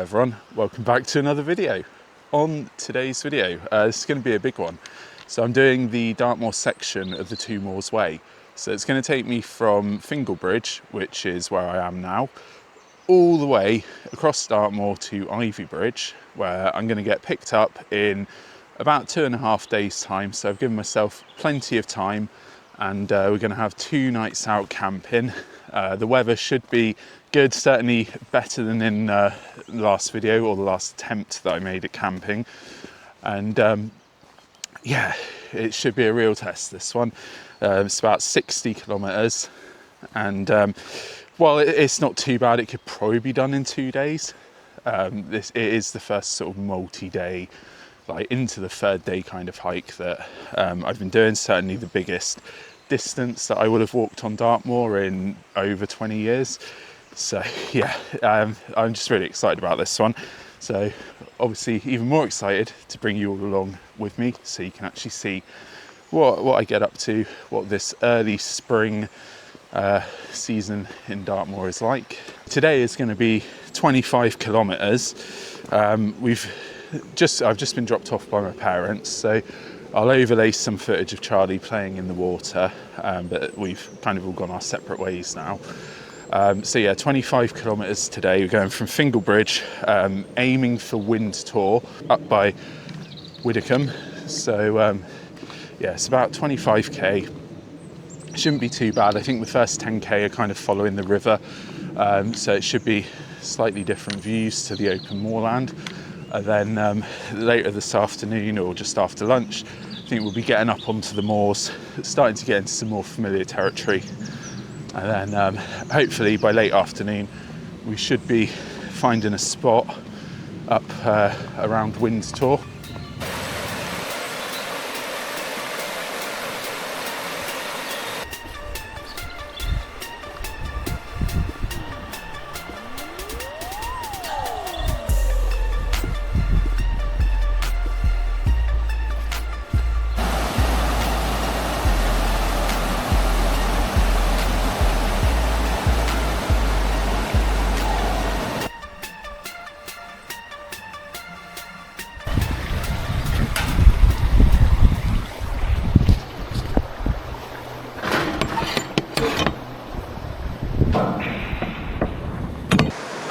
Hello everyone, welcome back to another video. On today's video, this is going to be a big one. So I'm doing the Dartmoor section of the Two Moors Way. So it's going to take me from Fingalbridge, which is where I am now, all the way across Dartmoor to Ivy Bridge, where I'm going to get picked up in about 2.5 days time. So I've given myself plenty of time, and we're going to have 2 nights out camping. The weather should be good, certainly better than in the last video or the last attempt that I made at camping. And yeah, it should be a real test, this one. It's about 60 kilometres, and while it's not too bad, it could probably be done in 2 days. It is the first sort of multi-day, like into the 3rd day kind of hike that I've been doing, certainly the biggest distance that I would have walked on Dartmoor in over 20 years. So yeah, I'm just really excited about this one. So obviously even more excited to bring you all along with me so you can actually see what I get up to, what this early spring season in Dartmoor is like. Today is going to be 25 kilometres. I've just been dropped off by my parents, so I'll overlay some footage of Charlie playing in the water, but we've kind of all gone our separate ways now. So yeah, 25 kilometres today. We're going from Fingalbridge, aiming for Wind Tor up by Widdicombe. So yeah, it's about 25k. Shouldn't be too bad. I think the first 10k are kind of following the river, so it should be slightly different views to the open moorland. And then later this afternoon or just after lunch, I think we'll be getting up onto the moors, starting to get into some more familiar territory. And then hopefully by late afternoon, we should be finding a spot up around Wind Tor.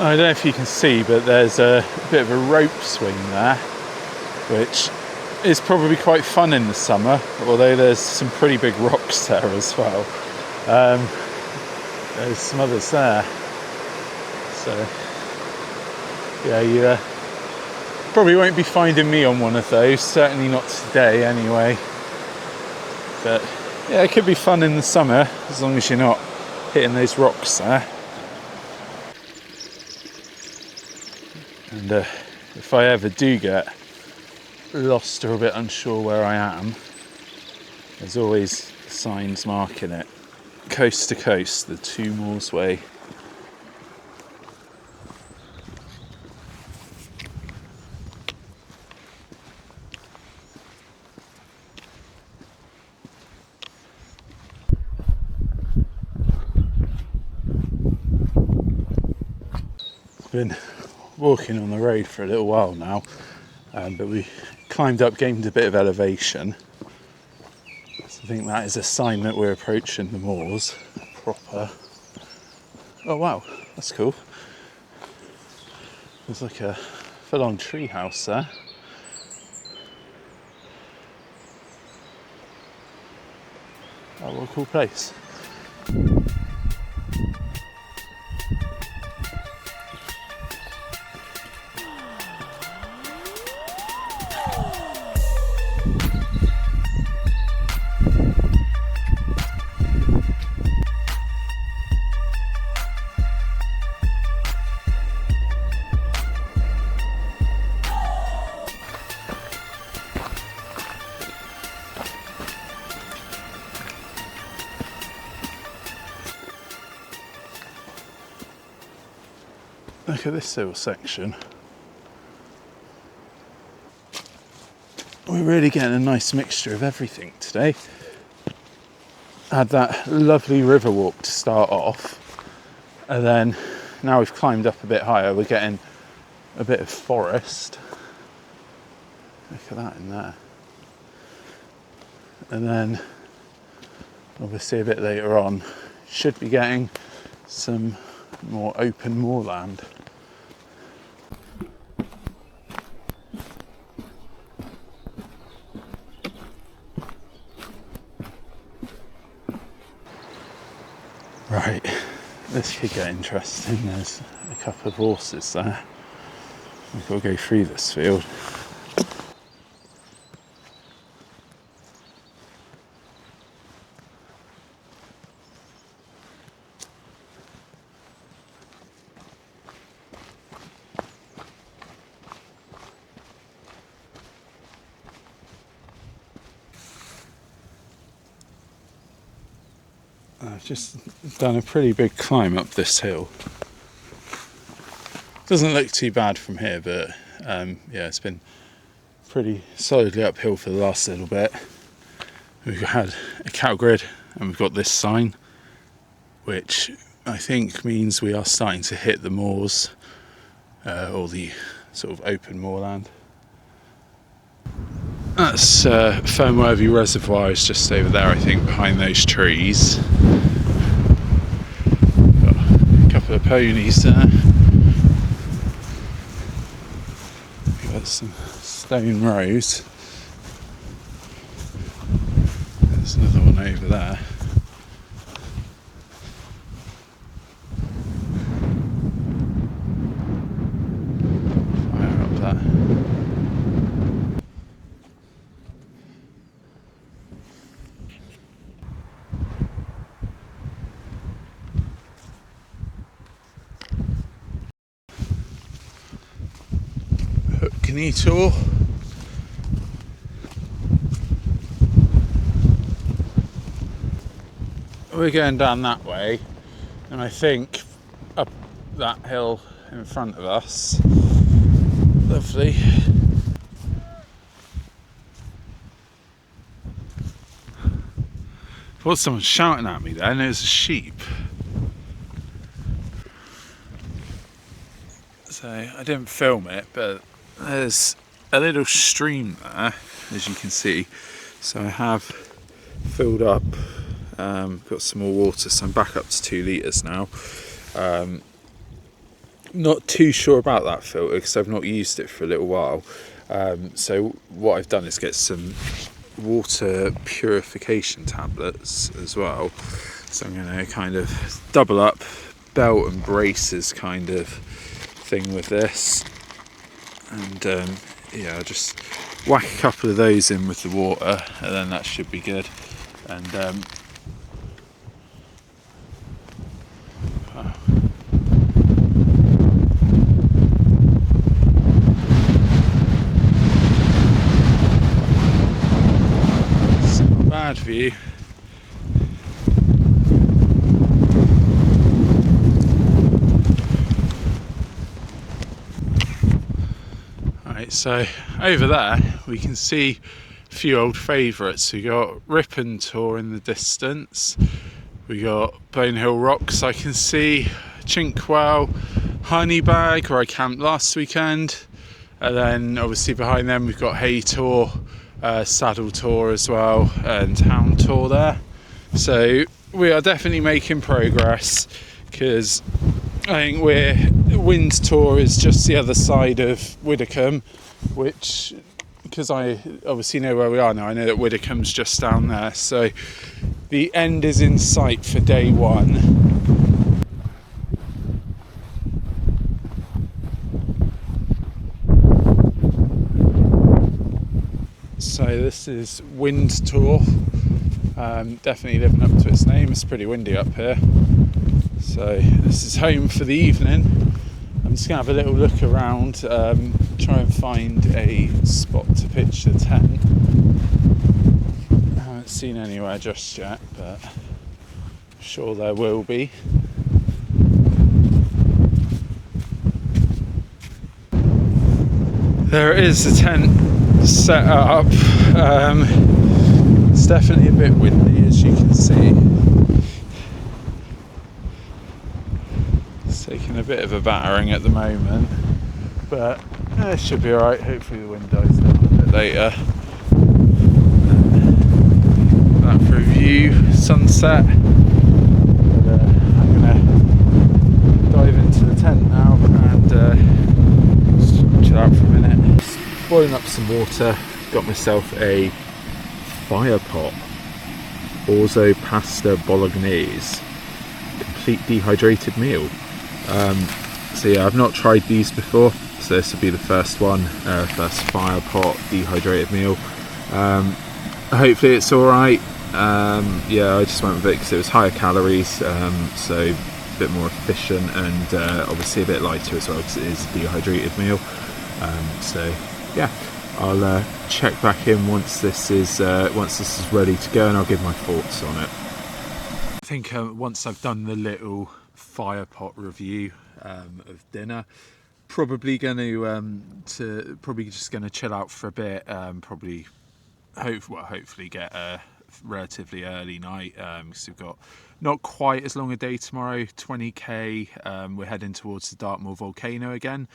I don't know if you can see, but there's a bit of a rope swing there, which is probably quite fun in the summer, although there's some pretty big rocks there as well. There's some others there. So yeah, you probably won't be finding me on one of those, certainly not today anyway. But yeah, it could be fun in the summer, as long as you're not hitting those rocks there. And if I ever do get lost or a bit unsure where I am, there's always signs marking it. Coast to coast, the Two Moors Way. Been walking on the road for a little while now, but we climbed up, gained a bit of elevation, so I think that is a sign that we're approaching the moors proper. Oh wow, that's cool. There's like a full-on tree house there. Oh, what a cool place. Look at this little section. We're really getting a nice mixture of everything today. Had that lovely river walk to start off, and then now we've climbed up a bit higher, we're getting a bit of forest. Look at that in there. And then obviously a bit later on should be getting some more open moorland. Right, this could get interesting. There's a couple of horses there. We've got to go through this field. I've just done a pretty big climb up this hill. Doesn't look too bad from here, but yeah, it's been pretty solidly uphill for the last little bit. We've had a cattle grid and we've got this sign, which I think means we are starting to hit the moors, or the sort of open moorland. That's Fernworthy Reservoir is just over there, I think, behind those trees. Got a couple of ponies there. Got some stone rows. There's another one over there. Fire up there. Wind Tor. We're going down that way, and I think up that hill in front of us. Lovely. I thought someone shouting at me there, and it was a sheep. So I didn't film it, but there's a little stream there, as you can see. So I have filled up, got some more water, so I'm back up to 2 litres now. Not too sure about that filter because I've not used it for a little while. So what I've done is get some water purification tablets as well. So I'm going to kind of double up, belt and braces kind of thing with this, and yeah, I'll just whack a couple of those in with the water, and then that should be good. And it's not a bad view. So over there we can see a few old favourites. We got Wind Tor in the distance, we got Bonehill Rocks, I can see Chinkwell, Honeybag where I camped last weekend, and then obviously behind them we've got Hay Tor, Saddle Tor as well, and Town Tor there. So we are definitely making progress, because I think Wind Tor is just the other side of Widdicombe, which, because I obviously know where we are now, I know that Widdicombe's just down there, so the end is in sight for day one. So this is Wind Tor, definitely living up to its name. It's pretty windy up here. So this is home for the evening. I'm just going to have a little look around, try and find a spot to pitch the tent. I haven't seen anywhere just yet, but I'm sure there will be. There is the tent set up. It's definitely a bit windy, as you can see. Taking a bit of a battering at the moment. but it should be alright. Hopefully the wind dies down a bit later. That for a view, sunset. But, I'm gonna dive into the tent now and just chill out for a minute. Boiling up some water, got myself a fire pot, orzo pasta bolognese, complete dehydrated meal. So yeah, I've not tried these before, so this will be the first one, first fire pot dehydrated meal. Hopefully it's alright. Yeah, I just went with it because it was higher calories, so a bit more efficient, and obviously a bit lighter as well because it is a dehydrated meal. So yeah, I'll check back in once this is ready to go, and I'll give my thoughts on it. I think once I've done the little fire pot review of dinner, probably just going to chill out for a bit. Hopefully get a relatively early night because we've got not quite as long a day tomorrow. 20k. We're heading towards the Dartmoor volcano again.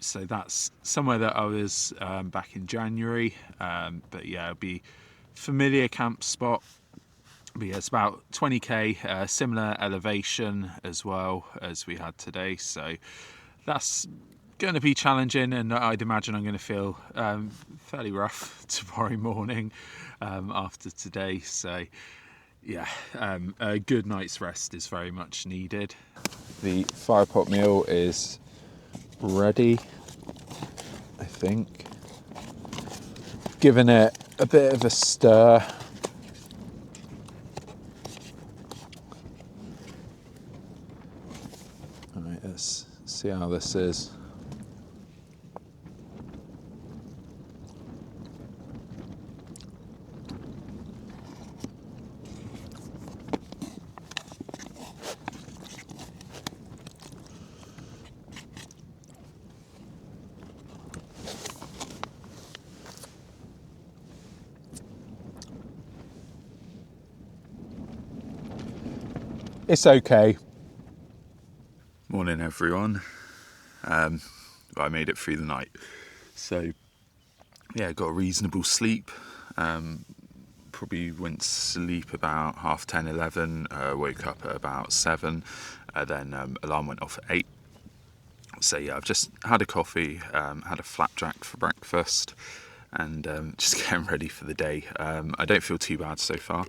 So that's somewhere that I was back in January, but yeah, it'll be familiar camp spot. But yeah, it's about 20k, similar elevation as well as we had today, so that's going to be challenging, and I'd imagine I'm going to feel fairly rough tomorrow morning after today. So yeah, a good night's rest is very much needed. The fire pot meal is ready, I think. Giving it a bit of a stir. Alright, let's see how this is. It's okay. Morning everyone. I made it through the night, so yeah, got a reasonable sleep. Probably went to sleep about 10:30, 11. Woke up at about 7. Then alarm went off at 8. So yeah, I've just had a coffee, had a flapjack for breakfast, and just getting ready for the day. I don't feel too bad so far.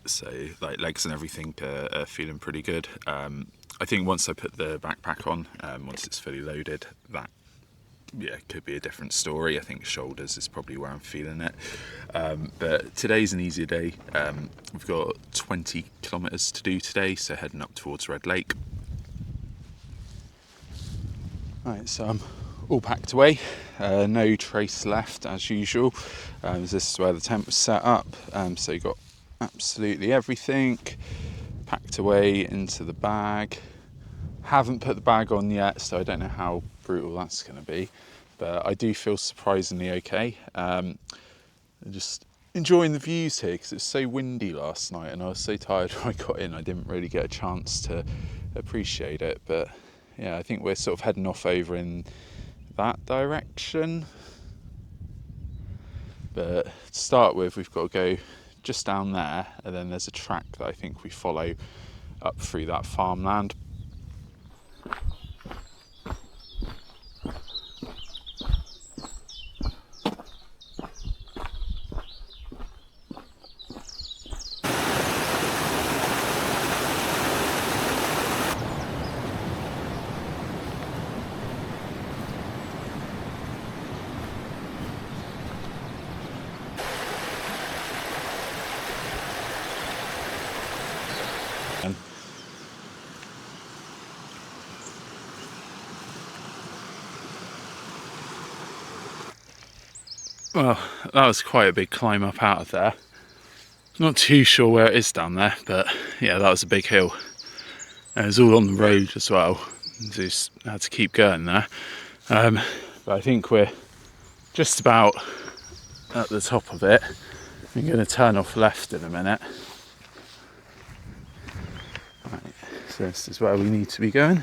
So like legs and everything are feeling pretty good. I think once I put the backpack on, once it's fully loaded, that could be a different story. I think shoulders is probably where I'm feeling it. But today's an easier day. We've got 20 kilometres to do today, so heading up towards Red Lake. Right, so I'm all packed away. No trace left as usual. This is where the tent was set up. So you got absolutely everything packed away into the bag. Haven't put the bag on yet, so I don't know how brutal that's going to be, but I do feel surprisingly okay. Just enjoying the views here because it was so windy last night, and I was so tired when I got in I didn't really get a chance to appreciate it. But yeah, I think we're sort of heading off over in that direction. But to start with, we've got to go just down there, and then there's a track that I think we follow up through that farmland. Well, that was quite a big climb up out of there. Not too sure where it is down there, but yeah, that was a big hill. And it was all on the road as well, so just had to keep going there. But I think we're just about at the top of it. I'm going to turn off left in a minute. Right, so this is where we need to be going.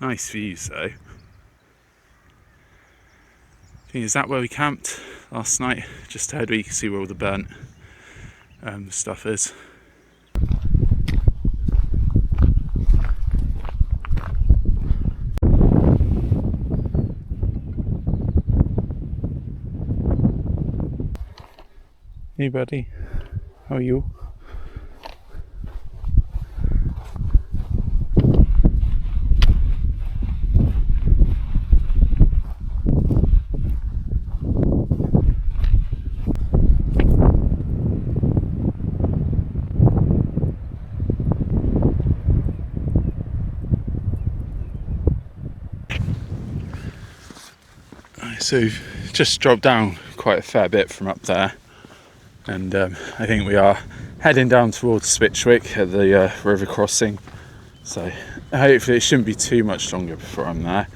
Nice views though. Is that where we camped last night? Just ahead where you can see where all the burnt stuff is. Hey buddy, how are you? So just dropped down quite a fair bit from up there, and I think we are heading down towards Switchwick at the river crossing, so hopefully it shouldn't be too much longer before I'm there,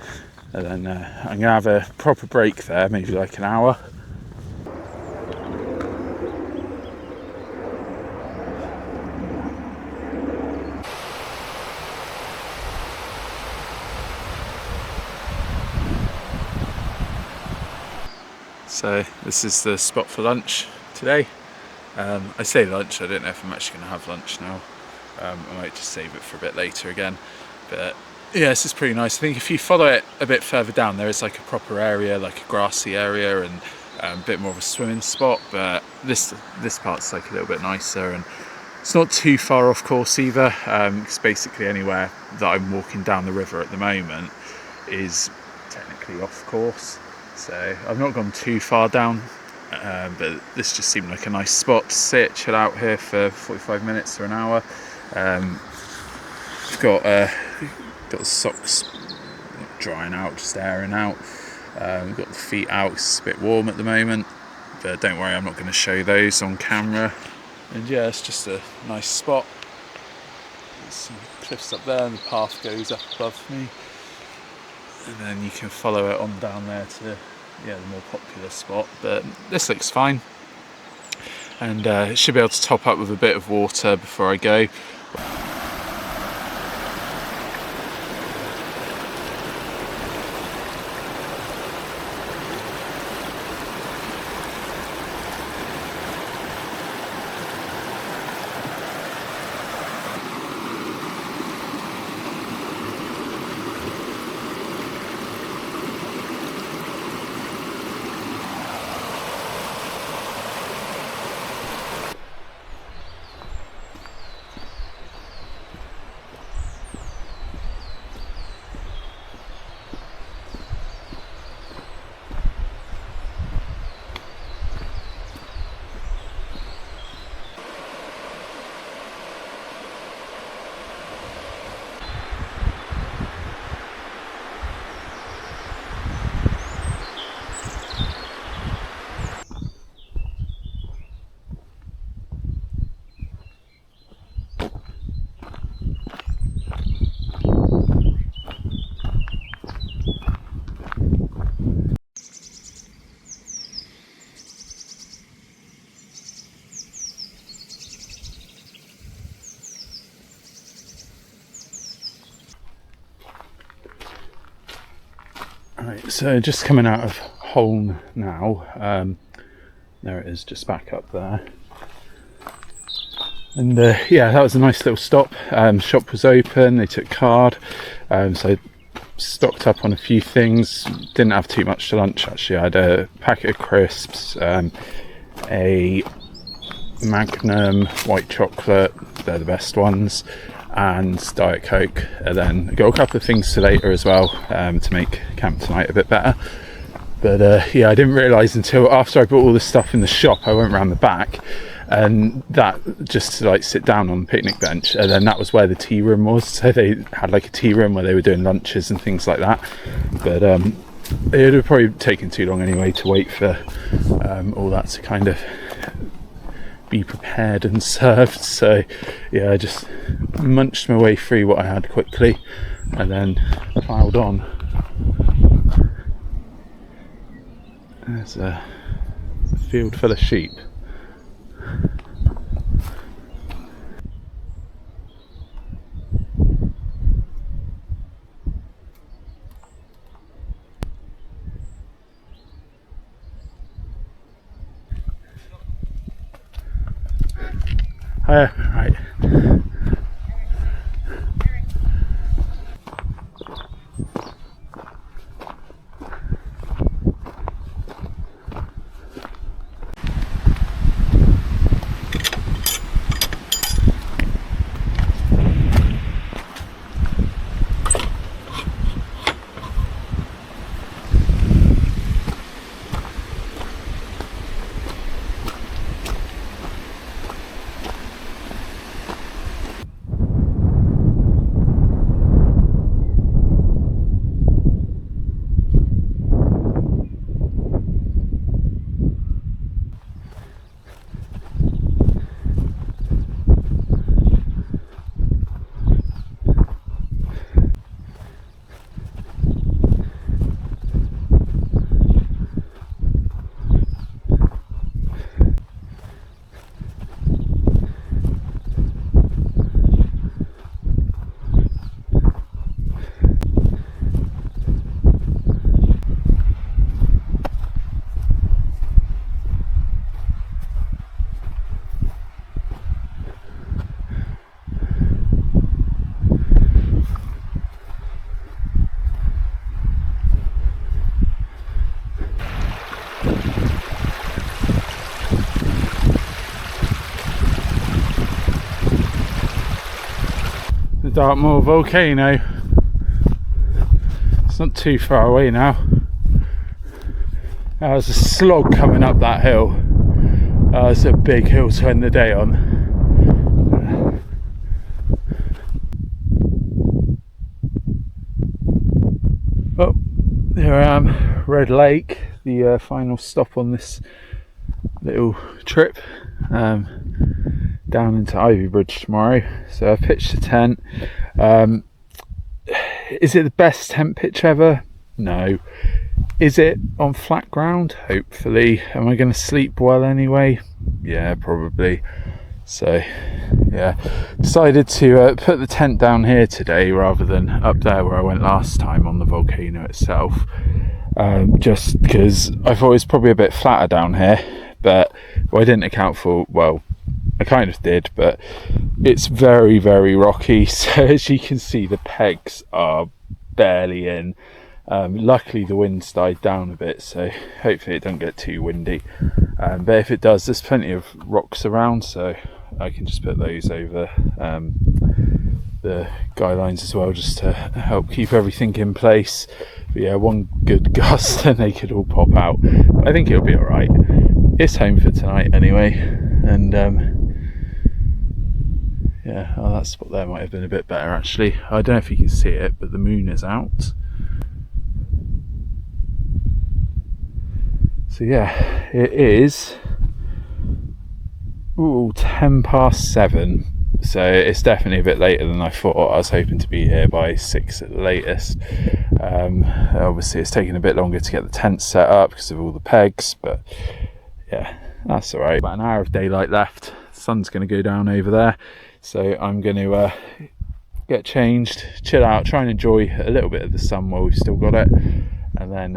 and then I'm gonna have a proper break there, maybe like an hour. So this is the spot for lunch today. I say lunch, I don't know if I'm actually going to have lunch now. I might just save it for a bit later again. But yeah, this is pretty nice. I think if you follow it a bit further down, there is like a proper area, like a grassy area, and a bit more of a swimming spot. But this part's like a little bit nicer, and it's not too far off course either. Because basically anywhere that I'm walking down the river at the moment is technically off course. So I've not gone too far down, but this just seemed like a nice spot to sit, chill out here for 45 minutes or an hour. Got the socks drying out, just airing out. Got the feet out, it's a bit warm at the moment, but don't worry, I'm not going to show those on camera. And yeah, it's just a nice spot. There's some cliffs up there and the path goes up above me. And then you can follow it on down there to the more popular spot, but this looks fine, and should be able to top up with a bit of water before I go. Right, so just coming out of Holne now. There it is, just back up there. And yeah, that was a nice little stop. Shop was open, they took card, so stocked up on a few things. Didn't have too much to lunch actually. I had a packet of crisps, a Magnum white chocolate, they're the best ones, and Diet Coke, and then got a couple of things for later as well, to make camp tonight a bit better. But yeah, I didn't realise until after I bought all this stuff in the shop, I went around the back, and that just to like sit down on the picnic bench, and then that was where the tea room was. So they had like a tea room where they were doing lunches and things like that. But it would have probably taken too long anyway to wait for all that to kind of be prepared and served. So yeah, I just munched my way through what I had quickly and then ploughed on. There's a field full of sheep. Right. The Dartmoor volcano. It's not too far away now. There's a slog coming up that hill. It's a big hill to end the day on. Oh, here I am, Red Lake, the final stop on this little trip. Down into Ivy Bridge tomorrow. So I pitched a tent. Is it the best tent pitch ever? No. Is it on flat ground? Hopefully. Am I going to sleep well anyway? Yeah, probably. So yeah, decided to put the tent down here today rather than up there where I went last time on the volcano itself, just because I thought it was probably a bit flatter down here, but I didn't account for, well, I kind of did, but it's very, very rocky. So as you can see, the pegs are barely in. Luckily the wind's died down a bit, so hopefully it doesn't get too windy. But if it does, there's plenty of rocks around, so I can just put those over the guy lines as well, just to help keep everything in place. But yeah, one good gust and they could all pop out. I think it'll be alright. It's home for tonight anyway, and yeah, oh, that spot there might have been a bit better actually. I don't know if you can see it, but the moon is out. So yeah, it is 7:10. So it's definitely a bit later than I thought. I was hoping to be here by 6 at the latest. Obviously it's taking a bit longer to get the tent set up because of all the pegs, but yeah, that's alright. About an hour of daylight left. The sun's going to go down over there, so I'm going to get changed, chill out, try and enjoy a little bit of the sun while we've still got it, and then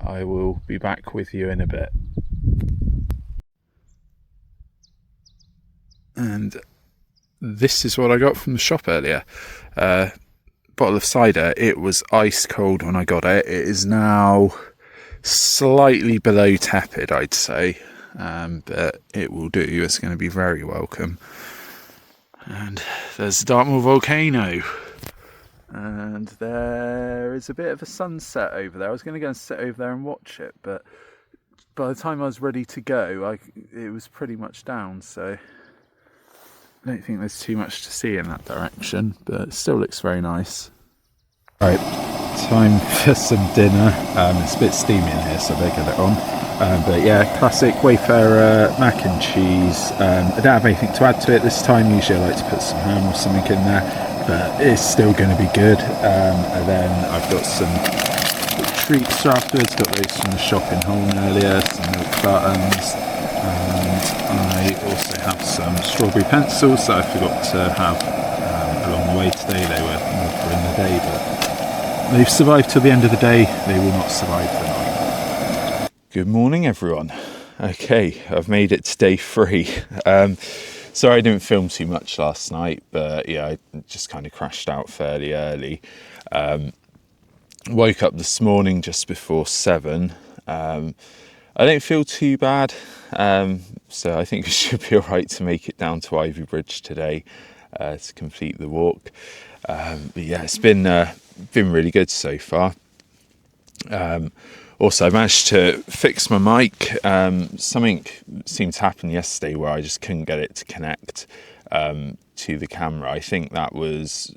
I will be back with you in a bit. And this is what I got from the shop earlier. Bottle of cider. It was ice cold when I got it. It is now slightly below tepid, I'd say, but it will do. It's going to be very welcome. And there's the Dartmoor volcano, and there is a bit of a sunset over there. I was going to go and sit over there and watch it, but by the time I was ready to go, it was pretty much down, so I don't think there's too much to see in that direction, but it still looks very nice. Right, time for some dinner. It's a bit steamy in here, so I better get it on. But yeah, classic Wayfarer mac and cheese. I don't have anything to add to it this time. Usually I like to put some ham or something in there, but it's still going to be good. And then I've got some treats afterwards. Got those from the shop in Holne earlier, some milk buttons. And I also have some strawberry pencils that I forgot to have along the way today. They were more for in the day, but they've survived till the end of the day. They will not survive the night. Good morning, everyone. Okay, I've made it to day 3. Sorry I didn't film too much last night, but yeah, I just kind of crashed out fairly early. Woke up this morning just before 7. I don't feel too bad, so I think we should be all right to make it down to Ivy Bridge today to complete the walk. But yeah, it's been really good so far. Also, I managed to fix my mic. Something seemed to happen yesterday where I just couldn't get it to connect to the camera. I think that was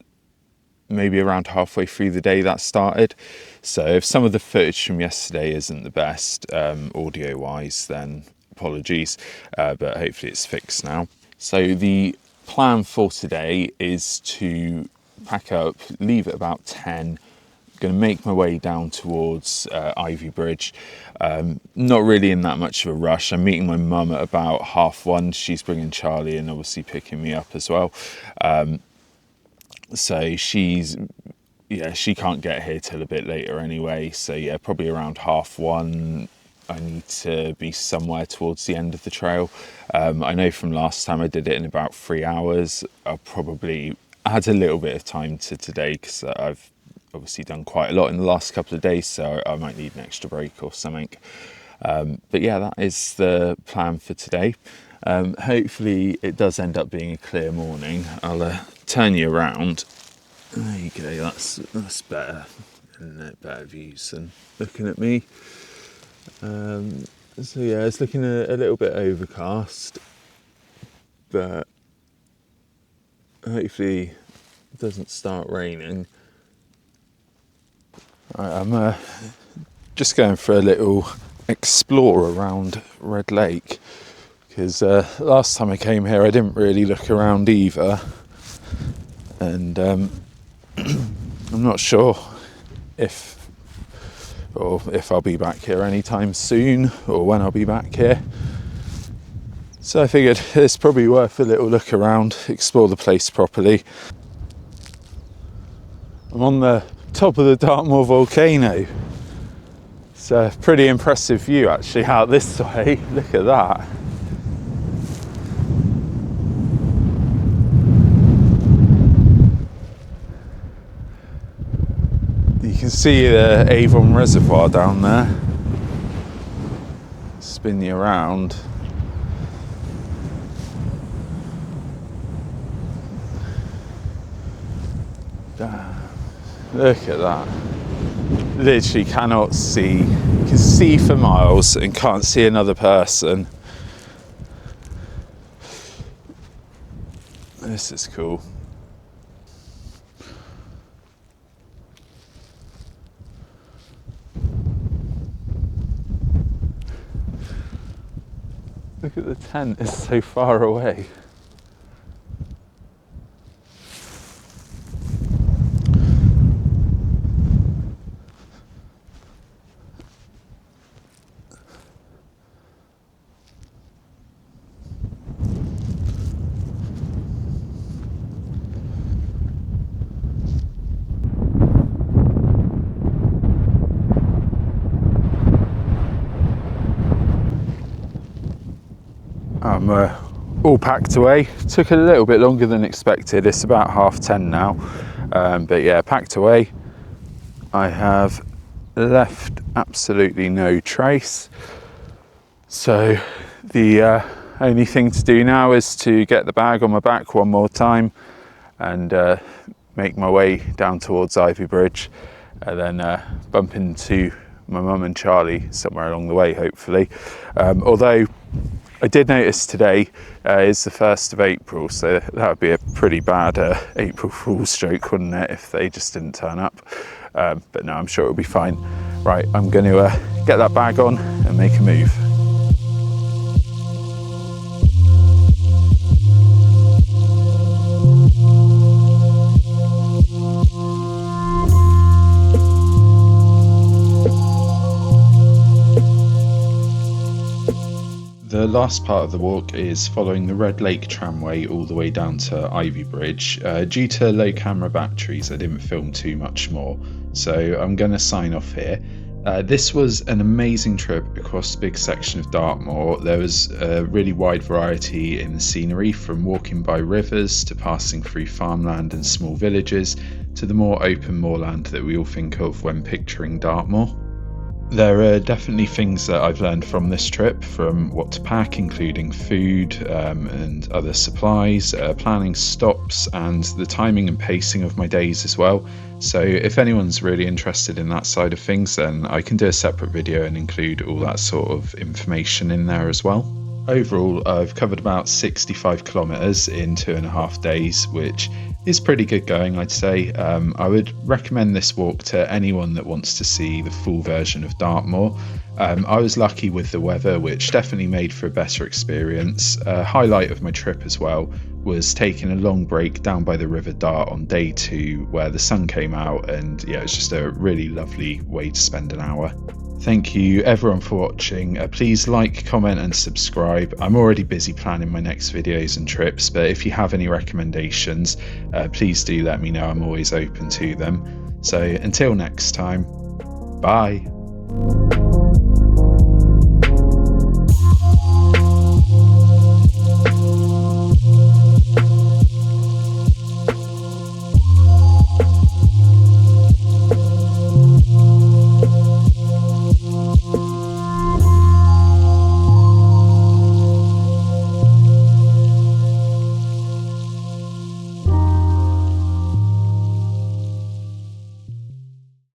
maybe around halfway through the day that started. So if some of the footage from yesterday isn't the best audio wise, then apologies, but hopefully it's fixed now. So the plan for today is to pack up, leave at about 10. Going to make my way down towards Ivy Bridge. Not really in that much of a rush. I'm meeting my mum at about 1:30. She's bringing Charlie and obviously picking me up as well. So she can't get here till a bit later anyway. So yeah, probably around 1:30. I need to be somewhere towards the end of the trail. I know from last time I did it in about 3 hours. I'll probably add a little bit of time to today because I've obviously done quite a lot in the last couple of days, so I might need an extra break or something. But yeah, that is the plan for today. Hopefully it does end up being a clear morning. I'll turn you around. There you go, that's better, isn't it? Better views than looking at me. So yeah, it's looking a little bit overcast, but hopefully it doesn't start raining. I'm just going for a little explore around Red Lake because last time I came here I didn't really look around either, and I'm not sure if I'll be back here anytime soon or when I'll be back here. So I figured it's probably worth a little look around, explore the place properly. I'm on the top of the Dartmoor volcano. It's a pretty impressive view actually out this way. Look at that. You can see the Avon Reservoir down there. Spin you around. Look at that. Literally cannot see. You can see for miles and can't see another person. This is cool. Look at the tent, it's so far away. I'm all packed away. Took a little bit longer than expected. It's about 10:30 now, but yeah, packed away. I have left absolutely no trace. So the only thing to do now is to get the bag on my back one more time and make my way down towards Ivy Bridge, and then bump into my mum and Charlie somewhere along the way, hopefully. Although I did notice today is the 1st of April, so that would be a pretty bad April Fool's joke, wouldn't it, if they just didn't turn up. But no, I'm sure it'll be fine. Right, I'm going to get that bag on and make a move. The last part of the walk is following the Red Lake tramway all the way down to Ivy Bridge. Due to low camera batteries, I didn't film too much more, so I'm going to sign off here. This was an amazing trip across a big section of Dartmoor. There was a really wide variety in the scenery, from walking by rivers to passing through farmland and small villages to the more open moorland that we all think of when picturing Dartmoor. There are definitely things that I've learned from this trip, from what to pack, including food and other supplies, planning stops, and the timing and pacing of my days as well. So if anyone's really interested in that side of things, then I can do a separate video and include all that sort of information in there as well. Overall, I've covered about 65 kilometres in 2.5 days, which is pretty good going, I'd say. I would recommend this walk to anyone that wants to see the full version of Dartmoor. I was lucky with the weather, which definitely made for a better experience. A highlight of my trip as well was taking a long break down by the River Dart on day 2, where the sun came out, and yeah, it's just a really lovely way to spend an hour. Thank you everyone for watching. Please like, comment and subscribe. I'm already busy planning my next videos and trips, but if you have any recommendations, please do let me know. I'm always open to them. So until next time, bye.